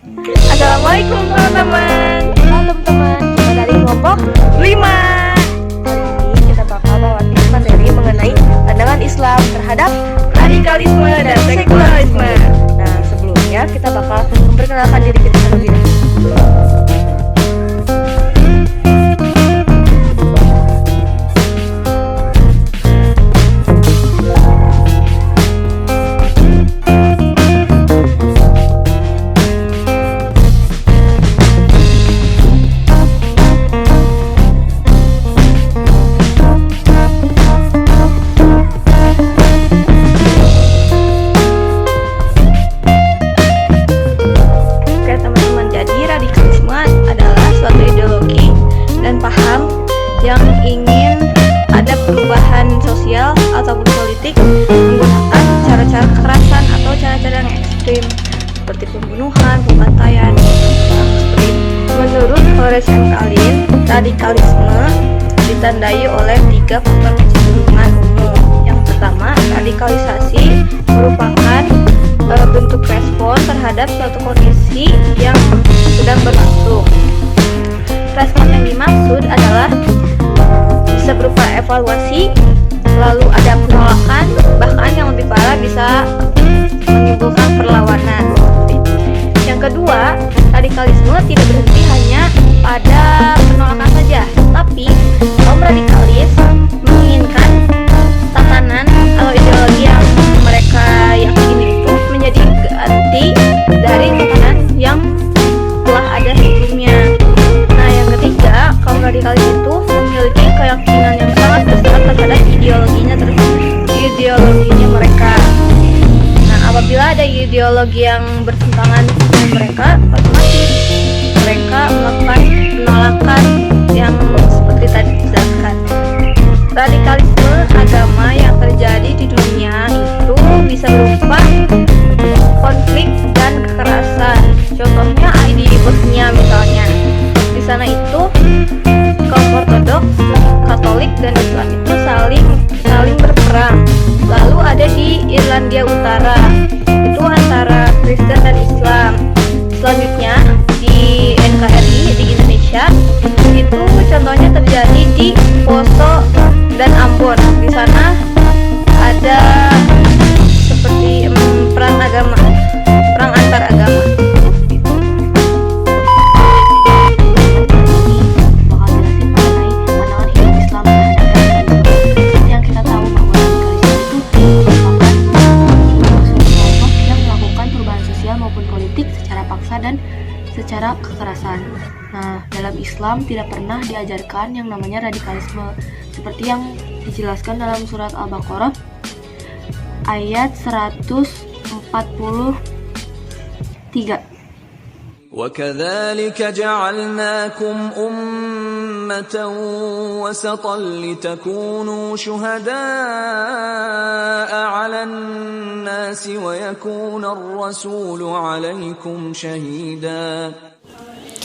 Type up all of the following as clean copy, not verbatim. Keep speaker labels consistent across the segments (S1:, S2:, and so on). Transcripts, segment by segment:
S1: Assalamualaikum teman-teman.
S2: Halo teman-teman, kita dari kelompok
S1: 5.
S2: Kali ini kita bakal bawain materi mengenai pandangan Islam terhadap
S1: Radikalisme dan sekularisme.
S2: Nah, sebelumnya kita bakal memperkenalkan diri kita terlebih dahulu.
S1: Oke teman-teman, jadi radikalisme adalah suatu ideologi dan paham yang ingin ada perubahan sosial ataupun politik menggunakan cara-cara kekerasan atau cara-cara yang ekstrim seperti pembunuhan, pembantaian, seperti itu. Menurut Horace M. Kalin, radikalisme ditandai oleh 3 faktor kecenderungan umum. Yang pertama, radikalisasi merupakan bentuk respon terhadap suatu kondisi yang sedang berlangsung. Respon yang dimaksud adalah bisa berupa evaluasi, lalu ada penolakan, bahkan yang lebih parah bisa menimbulkan perlawanan. Yang kedua, radikalisme tidak berhenti hanya pada penolakan saja, tapi kaum radikalis menginginkan tatanan atau ideologi yang mereka yakini itu menjadi ganti dari tatanan yang telah ada sebelumnya. Nah, yang ketiga, kaum radikalis itu memiliki keyakinan yang sangat besar terhadap ideologinya mereka. Nah, apabila ada ideologi yang bertentangan dengan mereka, otomatis mereka melakukan penolakan yang seperti tadi dijelaskan. Radikalisme agama yang terjadi di dunia itu bisa berupa konflik dan kekerasan. Contohnya di Bosnia misalnya. Di sana itu kaum Ortodoks, Katolik dan Islam itu saling berperang. Lalu ada di Irlandia Utara, itu antara Kristen dan Islam. Selanjutnya di NKRI di Indonesia itu contohnya terjadi di Poso dan Ambon. Di sana ada seperti perang agama, perang antar agama.
S2: Bakal jelasin mengenai pandangan hidup Islam terhadap radikalisme. Seperti yang kita tahu bahwa radikalisme itu merupakan suatu kelompok yang melakukan perubahan sosial maupun politik secara paksa dan secara kekerasan. Nah, dalam Islam tidak pernah diajarkan yang namanya radikalisme seperti yang dijelaskan dalam surat Al-Baqarah ayat 143.
S3: وكذلك جعلناكم أمة وسطا لتكونوا شهداء على الناس ويكون الرسول عليكم شهيدا.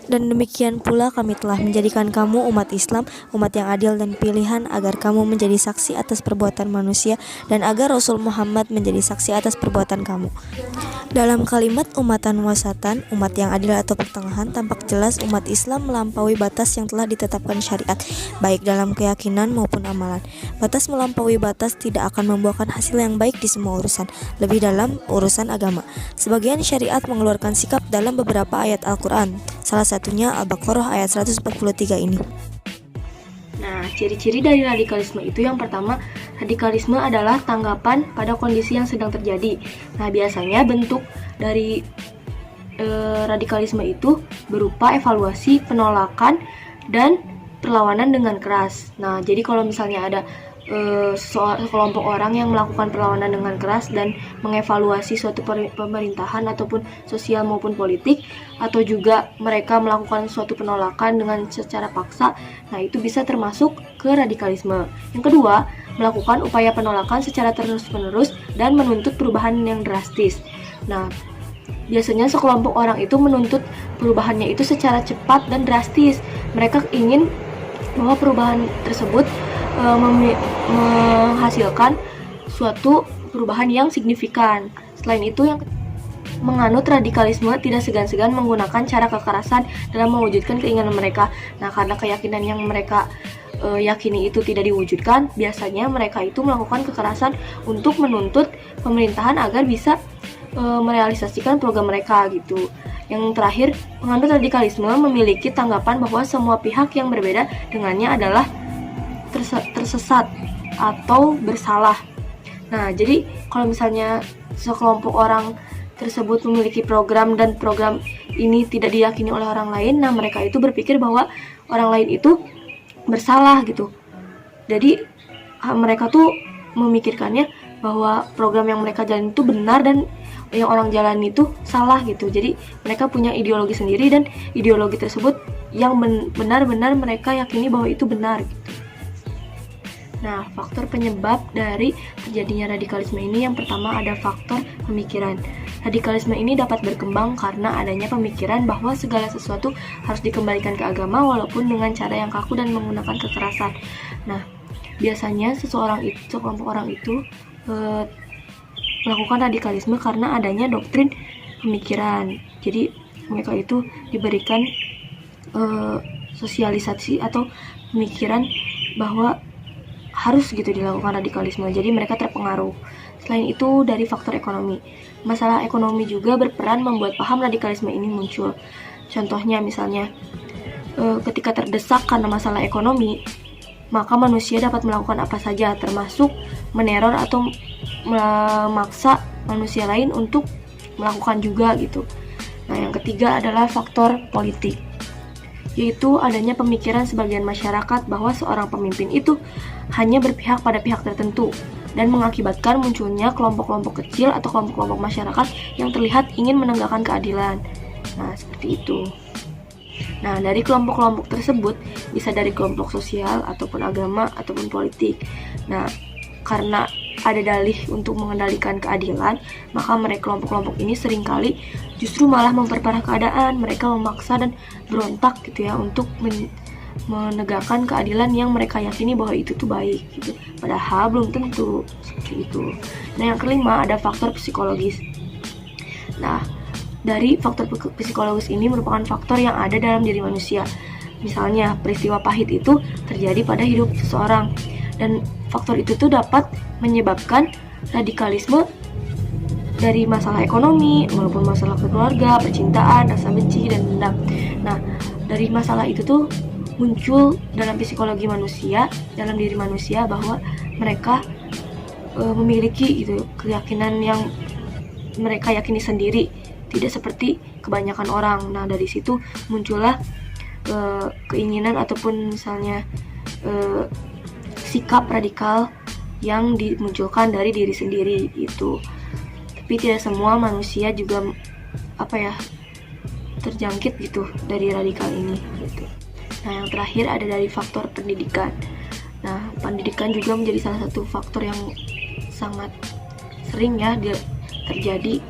S4: Dan demikian pula kami telah menjadikan kamu umat Islam, umat yang adil dan pilihan agar kamu menjadi saksi atas perbuatan manusia dan agar Rasul Muhammad menjadi saksi atas perbuatan kamu. Dalam kalimat umatan wasatan, umat yang adil atau pertengahan, tampak jelas umat Islam melampaui batas yang telah ditetapkan syariat, baik dalam keyakinan maupun amalan. Batas melampaui batas tidak akan membuahkan hasil yang baik di semua urusan, lebih dalam urusan agama. Sebagian syariat mengeluarkan sikap dalam beberapa ayat Al-Quran, salah satunya Al-Baqarah ayat 143 ini.
S2: Nah, ciri-ciri dari radikalisme itu yang pertama, radikalisme adalah tanggapan pada kondisi yang sedang terjadi. Nah, biasanya bentuk dari radikalisme itu berupa evaluasi, penolakan, dan perlawanan dengan keras. Nah, jadi kalau misalnya ada kelompok orang yang melakukan perlawanan dengan keras dan mengevaluasi suatu pemerintahan ataupun sosial maupun politik, atau juga mereka melakukan suatu penolakan dengan secara paksa, nah itu bisa termasuk ke radikalisme. Yang kedua, melakukan upaya penolakan secara terus-menerus dan menuntut perubahan yang drastis. Nah, biasanya sekelompok orang itu menuntut perubahannya itu secara cepat dan drastis. Mereka ingin bahwa perubahan tersebut menghasilkan suatu perubahan yang signifikan. Selain itu, menganut radikalisme tidak segan-segan menggunakan cara kekerasan dalam mewujudkan keinginan mereka. Nah, karena keyakinan yang mereka yakini itu tidak diwujudkan, biasanya mereka itu melakukan kekerasan untuk menuntut pemerintahan agar bisa merealisasikan program mereka gitu. Yang terakhir, penganut radikalisme memiliki tanggapan bahwa semua pihak yang berbeda dengannya adalah tersesat atau bersalah. Nah, jadi kalau misalnya sekelompok orang tersebut memiliki program dan program ini tidak diyakini oleh orang lain, nah mereka itu berpikir bahwa orang lain itu bersalah gitu. Jadi mereka tuh memikirkannya bahwa program yang mereka jalan itu benar dan yang orang jalan itu salah gitu. Jadi mereka punya ideologi sendiri dan ideologi tersebut yang benar-benar mereka yakini bahwa itu benar gitu. Nah, faktor penyebab dari terjadinya radikalisme ini yang pertama ada faktor pemikiran. Radikalisme ini dapat berkembang karena adanya pemikiran bahwa segala sesuatu harus dikembalikan ke agama walaupun dengan cara yang kaku dan menggunakan kekerasan. Nah, biasanya sekelompok orang itu melakukan radikalisme karena adanya doktrin pemikiran. Jadi mereka itu diberikan sosialisasi atau pemikiran bahwa harus gitu dilakukan radikalisme. Jadi mereka terpengaruh. Selain itu dari faktor ekonomi. Masalah ekonomi juga berperan membuat paham radikalisme ini muncul. Contohnya misalnya ketika terdesak karena masalah ekonomi, maka manusia dapat melakukan apa saja termasuk meneror atau memaksa manusia lain untuk melakukan juga gitu. Nah, yang ketiga adalah faktor politik, yaitu adanya pemikiran sebagian masyarakat bahwa seorang pemimpin itu hanya berpihak pada pihak tertentu dan mengakibatkan munculnya kelompok-kelompok kecil atau kelompok-kelompok masyarakat yang terlihat ingin menegakkan keadilan. Nah, seperti itu. Nah, dari kelompok-kelompok tersebut bisa dari kelompok sosial ataupun agama ataupun politik. Nah, karena ada dalih untuk mengendalikan keadilan, maka mereka kelompok-kelompok ini seringkali justru malah memperparah keadaan. Mereka memaksa dan berontak gitu ya untuk menegakkan keadilan yang mereka yakini bahwa itu tuh baik gitu. Padahal belum tentu seperti itu. Nah, yang kelima ada faktor psikologis. Nah, dari faktor psikologis ini merupakan faktor yang ada dalam diri manusia. Misalnya, peristiwa pahit itu terjadi pada hidup seseorang dan faktor itu tuh dapat menyebabkan radikalisme dari masalah ekonomi maupun masalah keluarga, percintaan, rasa benci dan dendam. Nah, dari masalah itu tuh muncul dalam psikologi manusia, dalam diri manusia bahwa mereka memiliki gitu keyakinan yang mereka yakini sendiri, tidak seperti kebanyakan orang. Nah, dari situ muncullah keinginan ataupun misalnya sikap radikal yang dimunculkan dari diri sendiri itu. Tapi tidak semua manusia juga terjangkit gitu dari radikal ini gitu. Nah, yang terakhir ada dari faktor pendidikan. Nah, pendidikan juga menjadi salah satu faktor yang sangat sering ya terjadi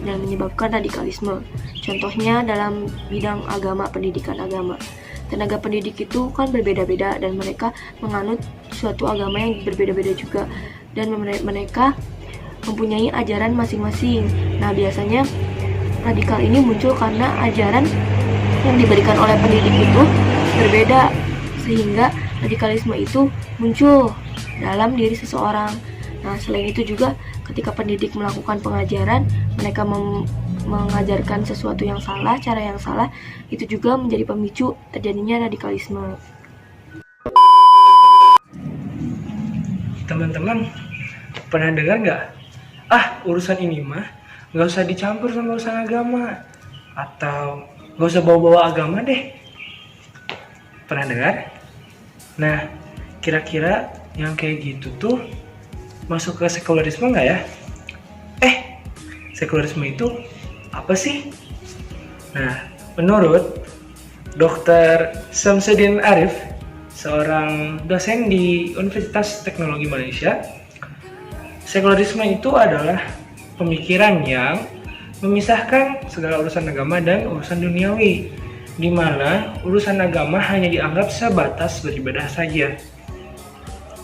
S2: dan menyebabkan radikalisme. Contohnya dalam bidang agama, pendidikan agama. Tenaga pendidik itu kan berbeda-beda dan mereka menganut suatu agama yang berbeda-beda juga dan mereka mempunyai ajaran masing-masing. Nah, biasanya radikal ini muncul karena ajaran yang diberikan oleh pendidik itu berbeda sehingga radikalisme itu muncul dalam diri seseorang. Nah, selain itu juga ketika pendidik melakukan pengajaran, mereka mengajarkan sesuatu yang salah, cara yang salah, itu juga menjadi pemicu terjadinya radikalisme.
S5: Teman-teman, pernah dengar nggak? Urusan ini mah nggak usah dicampur sama urusan agama, atau nggak usah bawa-bawa agama deh. Pernah dengar? Nah, kira-kira yang kayak gitu tuh masuk ke sekularisme nggak ya? Sekularisme itu apa sih? Nah, menurut Dr. Samsudin Arif, seorang dosen di Universitas Teknologi Malaysia, sekularisme itu adalah pemikiran yang memisahkan segala urusan agama dan urusan duniawi, di mana urusan agama hanya dianggap sebatas beribadah saja.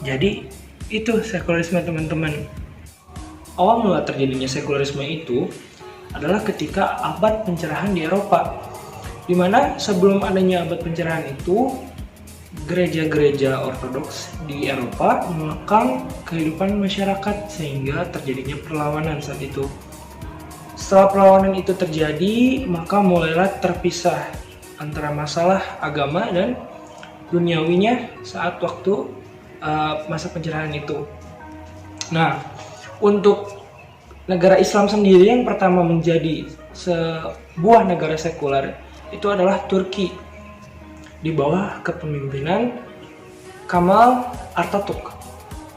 S5: Jadi, itu sekularisme teman-teman. Awal mula terjadinya sekularisme itu adalah ketika abad pencerahan di Eropa, di mana sebelum adanya abad pencerahan itu gereja-gereja ortodoks di Eropa mengekang kehidupan masyarakat sehingga terjadinya perlawanan saat itu. Setelah perlawanan itu terjadi, maka mulailah terpisah antara masalah agama dan duniawinya saat waktu masa pencerahan itu. Nah, untuk negara Islam sendiri yang pertama menjadi sebuah negara sekuler itu adalah Turki di bawah kepemimpinan Kemal Atatürk,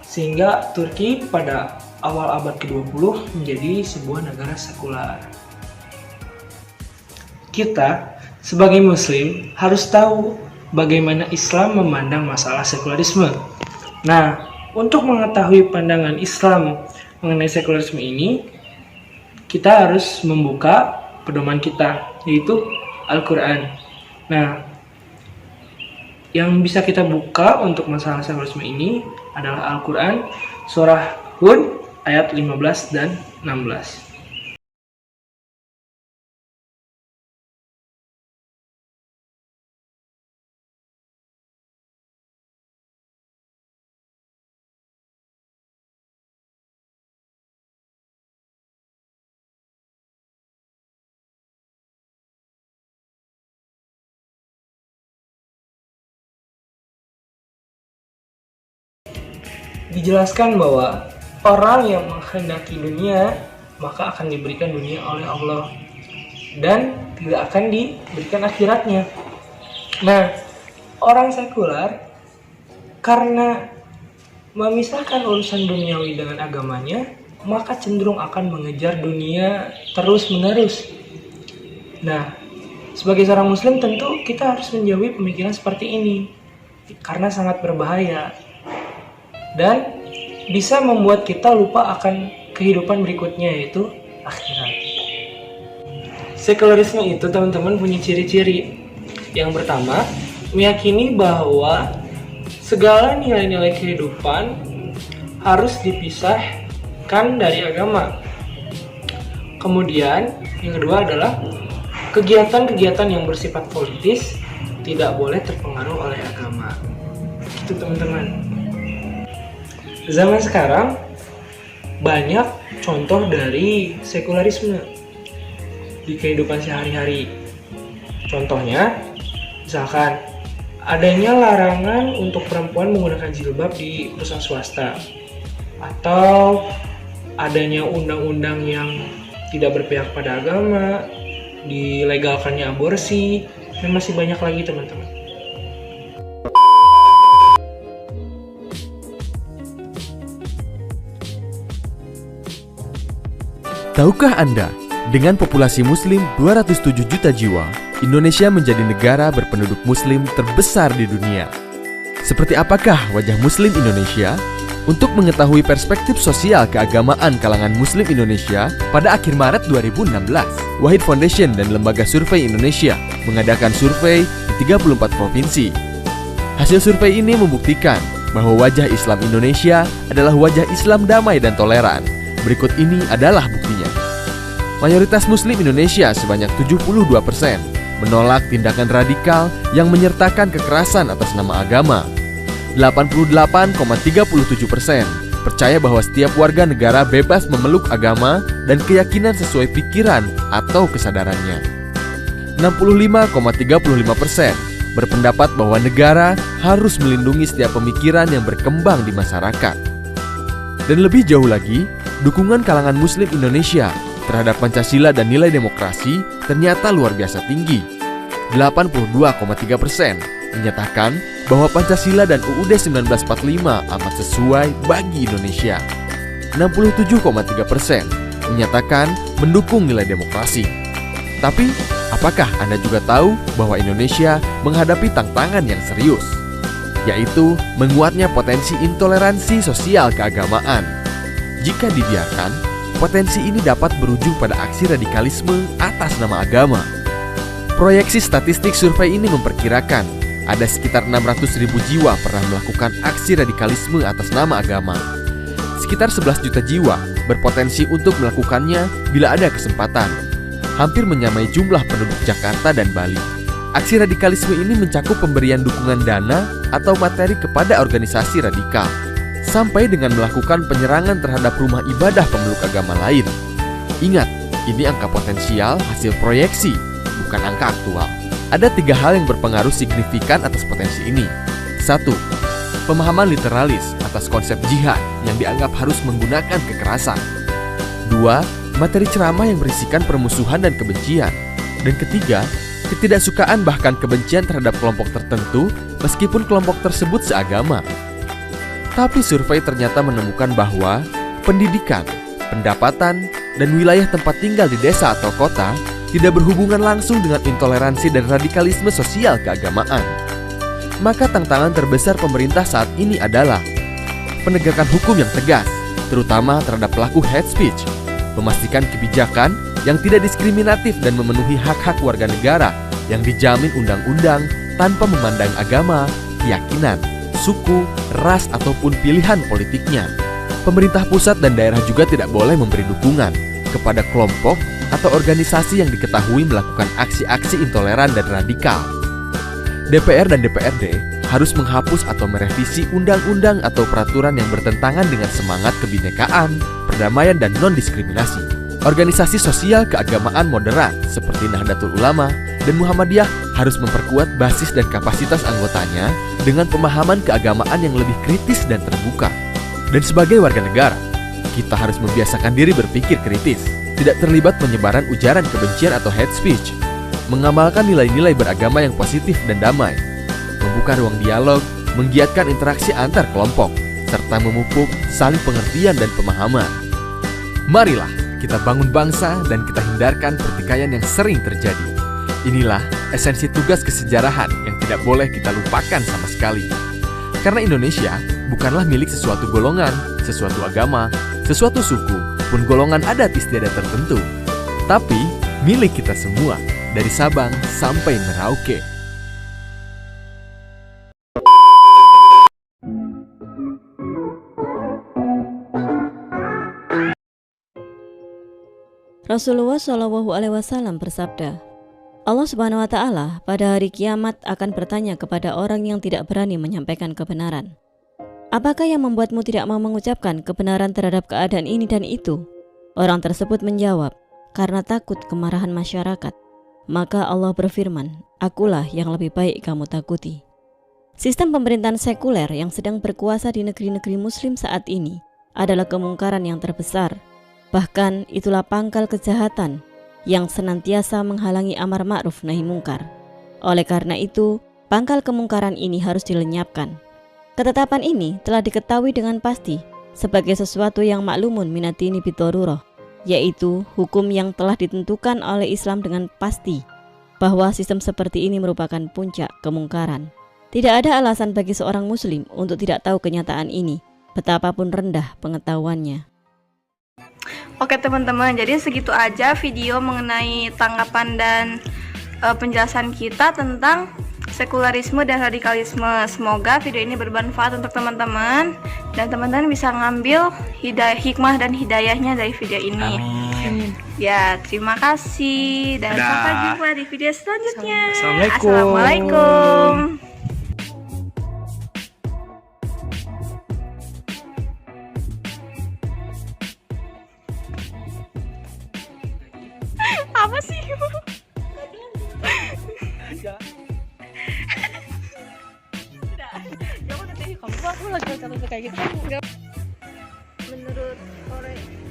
S5: sehingga Turki pada awal abad ke-20 menjadi sebuah negara sekuler. Kita sebagai muslim harus tahu bagaimana Islam memandang masalah sekularisme. Nah, untuk mengetahui pandangan Islam mengenai sekularisme ini, kita harus membuka pedoman kita, yaitu Al-Quran. Nah, yang bisa kita buka untuk masalah sekularisme ini adalah Al-Quran, surah Hud ayat 15 dan 16. Dijelaskan bahwa orang yang menghendaki dunia maka akan diberikan dunia oleh Allah dan tidak akan diberikan akhiratnya. Nah, orang sekuler karena memisahkan urusan duniawi dengan agamanya, maka cenderung akan mengejar dunia terus-menerus. Nah, sebagai seorang muslim tentu kita harus menjauhi pemikiran seperti ini karena sangat berbahaya dan bisa membuat kita lupa akan kehidupan berikutnya, yaitu akhirat. Sekularisme itu teman-teman punya ciri-ciri. Yang pertama, meyakini bahwa segala nilai-nilai kehidupan harus dipisahkan dari agama. Kemudian, yang kedua adalah kegiatan-kegiatan yang bersifat politis tidak boleh terpengaruh oleh agama. Itu teman-teman. Zaman sekarang banyak contoh dari sekularisme di kehidupan sehari-hari. Contohnya, misalkan adanya larangan untuk perempuan menggunakan jilbab di perusahaan swasta, atau adanya undang-undang yang tidak berpihak pada agama, dilegalkannya aborsi, dan masih banyak lagi teman-teman.
S6: Tahukah Anda, dengan populasi muslim 207 juta jiwa, Indonesia menjadi negara berpenduduk muslim terbesar di dunia. Seperti apakah wajah muslim Indonesia? Untuk mengetahui perspektif sosial keagamaan kalangan muslim Indonesia, pada akhir Maret 2016, Wahid Foundation dan Lembaga Survei Indonesia mengadakan survei di 34 provinsi. Hasil survei ini membuktikan bahwa wajah Islam Indonesia adalah wajah Islam damai dan toleran. Berikut ini adalah buktinya. Mayoritas muslim Indonesia sebanyak 72% menolak tindakan radikal yang menyertakan kekerasan atas nama agama. 88,37% percaya bahwa setiap warga negara bebas memeluk agama dan keyakinan sesuai pikiran atau kesadarannya. 65,35% berpendapat bahwa negara harus melindungi setiap pemikiran yang berkembang di masyarakat. Dan lebih jauh lagi, dukungan kalangan muslim Indonesia terhadap Pancasila dan nilai demokrasi ternyata luar biasa tinggi. 82,3% menyatakan bahwa Pancasila dan UUD 1945 amat sesuai bagi Indonesia. 67,3% menyatakan mendukung nilai demokrasi. Tapi, apakah Anda juga tahu bahwa Indonesia menghadapi tantangan yang serius, yaitu menguatnya potensi intoleransi sosial keagamaan? Jika dibiarkan, potensi ini dapat berujung pada aksi radikalisme atas nama agama. Proyeksi statistik survei ini memperkirakan ada sekitar 600.000 jiwa pernah melakukan aksi radikalisme atas nama agama. Sekitar 11 juta jiwa berpotensi untuk melakukannya bila ada kesempatan. hampir menyamai jumlah penduduk Jakarta dan Bali. Aksi radikalisme ini mencakup pemberian dukungan dana atau materi kepada organisasi radikal, sampai dengan melakukan penyerangan terhadap rumah ibadah pemeluk agama lain. Ingat, ini angka potensial hasil proyeksi, bukan angka aktual. Ada 3 hal yang berpengaruh signifikan atas potensi ini. 1. Pemahaman literalis atas konsep jihad yang dianggap harus menggunakan kekerasan. 2. Materi ceramah yang berisikan permusuhan dan kebencian. Dan ketiga, ketidaksukaan bahkan kebencian terhadap kelompok tertentu meskipun kelompok tersebut seagama. Tapi survei ternyata menemukan bahwa pendidikan, pendapatan, dan wilayah tempat tinggal di desa atau kota tidak berhubungan langsung dengan intoleransi dan radikalisme sosial keagamaan. Maka tantangan terbesar pemerintah saat ini adalah penegakan hukum yang tegas, terutama terhadap pelaku hate speech, memastikan kebijakan yang tidak diskriminatif dan memenuhi hak-hak warga negara yang dijamin undang-undang tanpa memandang agama, keyakinan, suku, ras, ataupun pilihan politiknya. Pemerintah pusat dan daerah juga tidak boleh memberi dukungan kepada kelompok atau organisasi yang diketahui melakukan aksi-aksi intoleran dan radikal. DPR dan DPRD harus menghapus atau merevisi undang-undang atau peraturan yang bertentangan dengan semangat kebinekaan, perdamaian, dan non-diskriminasi. Organisasi sosial keagamaan moderat seperti Nahdlatul Ulama dan Muhammadiyah harus memperkuat basis dan kapasitas anggotanya dengan pemahaman keagamaan yang lebih kritis dan terbuka. Dan sebagai warga negara, kita harus membiasakan diri berpikir kritis, tidak terlibat penyebaran ujaran kebencian atau hate speech, mengamalkan nilai-nilai beragama yang positif dan damai, membuka ruang dialog, menggiatkan interaksi antar kelompok, serta memupuk saling pengertian dan pemahaman. Marilah kita bangun bangsa dan kita hindarkan pertikaian yang sering terjadi. Inilah esensi tugas kesejarahan yang tidak boleh kita lupakan sama sekali. Karena Indonesia bukanlah milik sesuatu golongan, sesuatu agama, sesuatu suku, pun golongan adat istiadat tertentu, tapi milik kita semua, dari Sabang sampai Merauke.
S4: Rasulullah Shallallahu Alaihi Wasallam bersabda, Allah Subhanahu Wa Taala pada hari kiamat akan bertanya kepada orang yang tidak berani menyampaikan kebenaran. Apakah yang membuatmu tidak mau mengucapkan kebenaran terhadap keadaan ini dan itu? Orang tersebut menjawab, karena takut kemarahan masyarakat. Maka Allah berfirman, akulah yang lebih baik kamu takuti. Sistem pemerintahan sekuler yang sedang berkuasa di negeri-negeri muslim saat ini adalah kemungkaran yang terbesar. Bahkan itulah pangkal kejahatan yang senantiasa menghalangi amar ma'ruf nahi mungkar. Oleh karena itu, pangkal kemungkaran ini harus dilenyapkan. Ketetapan ini telah diketahui dengan pasti sebagai sesuatu yang maklumun minatini bidarurah, yaitu hukum yang telah ditentukan oleh Islam dengan pasti bahwa sistem seperti ini merupakan puncak kemungkaran. Tidak ada alasan bagi seorang muslim untuk tidak tahu kenyataan ini, betapapun rendah pengetahuannya.
S1: Oke teman-teman, jadi segitu aja video mengenai tanggapan dan penjelasan kita tentang sekularisme dan radikalisme. Semoga video ini bermanfaat untuk teman-teman dan teman-teman bisa ngambil hikmah dan hidayahnya dari video ini.
S5: Amin.
S1: Ya, terima kasih dan sampai jumpa di video selanjutnya.
S5: Assalamualaikum.
S1: Assalamualaikum. Apa sih? Kamu lagi kayak gitu. Menurut Korea